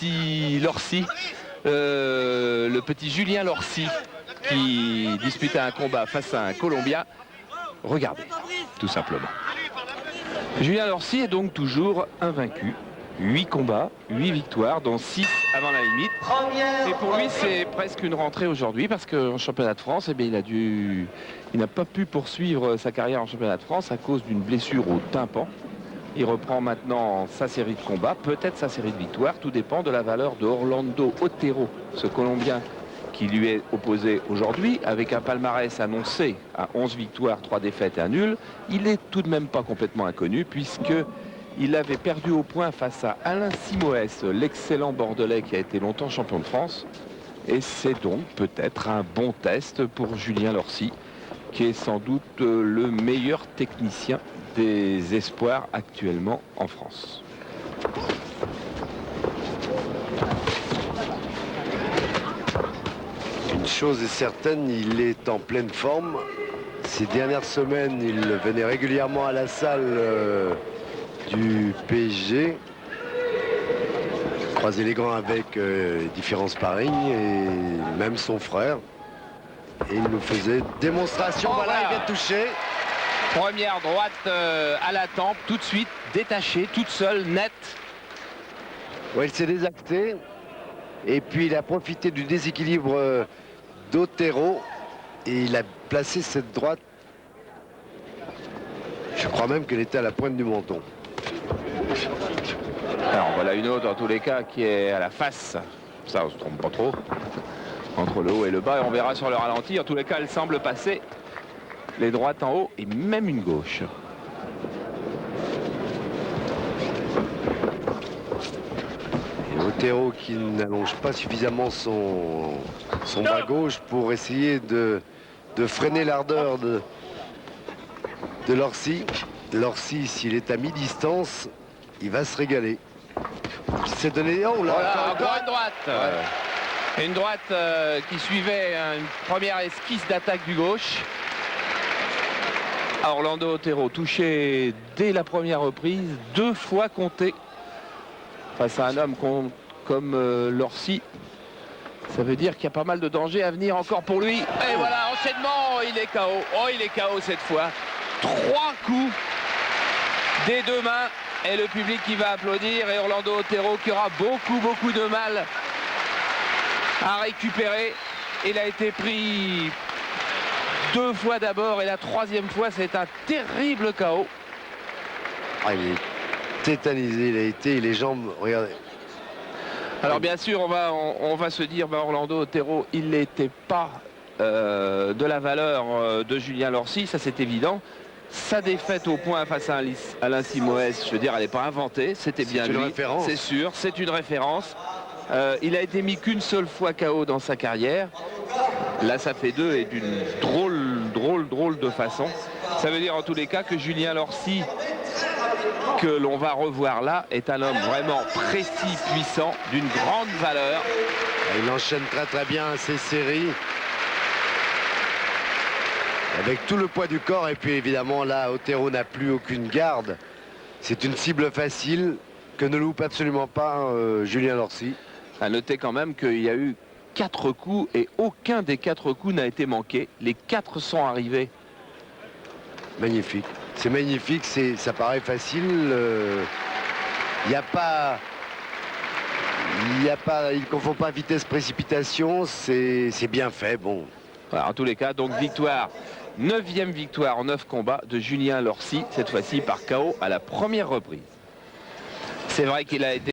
petit Lorcy, le petit Julien Lorcy, qui disputait un combat face à un Colombien. Regardez, tout simplement. Julien Lorcy est donc toujours invaincu. 8 combats, 8 victoires, dont 6 avant la limite. Et pour lui, c'est presque une rentrée aujourd'hui, parce qu'en championnat de France, eh bien, il n'a pas pu poursuivre sa carrière en championnat de France à cause d'une blessure au tympan. Il reprend maintenant sa série de combats, peut-être sa série de victoires. Tout dépend de la valeur de Orlando Otero, ce Colombien qui lui est opposé aujourd'hui, avec un palmarès annoncé à 11 victoires, 3 défaites et un nul. Il n'est tout de même pas complètement inconnu, puisque il avait perdu au point face à Alain Simoès, l'excellent Bordelais qui a été longtemps champion de France. Et c'est donc peut-être un bon test pour Julien Lorcy, qui est sans doute le meilleur technicien des espoirs actuellement en France. Une chose est certaine, il est en pleine forme. Ces dernières semaines, il venait régulièrement à la salle du PSG, croiser les grands avec différents sparring et même son frère. Et il nous faisait démonstration. Voilà, il vient de toucher. Première droite à la tempe, tout de suite, détachée, toute seule, nette. Ouais, il s'est désacté. Et puis il a profité du déséquilibre d'Otero. Et il a placé cette droite. Je crois même qu'elle était à la pointe du menton. Alors voilà une autre en tous les cas qui est à la face. Ça, on se trompe pas trop. Entre le haut et le bas. Et on verra sur le ralenti. En tous les cas, elle semble passer. Les droites en haut et même une gauche. Et Otero qui n'allonge pas suffisamment son bras gauche pour essayer de freiner l'ardeur de Lorcy. Lorcy, s'il est à mi-distance, il va se régaler. Il s'est donné... Oh là, voilà, encore une droite. Ouais. Une droite qui suivait une première esquisse d'attaque du gauche. Orlando Otero touché dès la première reprise, 2 fois compté face à un homme comme Lorcy. Ça veut dire qu'il y a pas mal de danger à venir encore pour lui. Et voilà, enchaînement, il est KO. Oh, il est KO cette fois. 3 coups des 2 mains et le public qui va applaudir et Orlando Otero qui aura beaucoup de mal à récupérer. Il a été pris 2 fois d'abord et la 3e fois c'est un terrible KO. Ah, il est tétanisé, il a été, les jambes, regardez. Alors bien sûr on va se dire Orlando Otero il n'était pas de la valeur de Julien Lorcy, ça c'est évident. Sa défaite au point face à Alain Simoès, je veux dire, elle n'est pas inventée, c'était bien lui, c'est sûr, c'est une référence. Il a été mis qu'une seule fois KO dans sa carrière. Là, ça fait 2 et d'une drôle de façon. Ça veut dire en tous les cas que Julien Lorcy, que l'on va revoir là, est un homme vraiment précis, puissant, d'une grande valeur. Il enchaîne très bien ces séries. Avec tout le poids du corps et puis évidemment là Otero n'a plus aucune garde. C'est une cible facile que ne loupe absolument pas Julien Lorcy. À noter quand même qu'il y a eu 4 coups et aucun des 4 coups n'a été manqué. Les 4 sont arrivés. Magnifique. C'est magnifique, ça paraît facile. Il ne confond pas vitesse-précipitation, c'est bien fait. Bon. Voilà, en tous les cas, donc victoire. 9e victoire en 9 combats de Julien Lorcy, cette fois-ci par KO à la première reprise. C'est vrai qu'il a été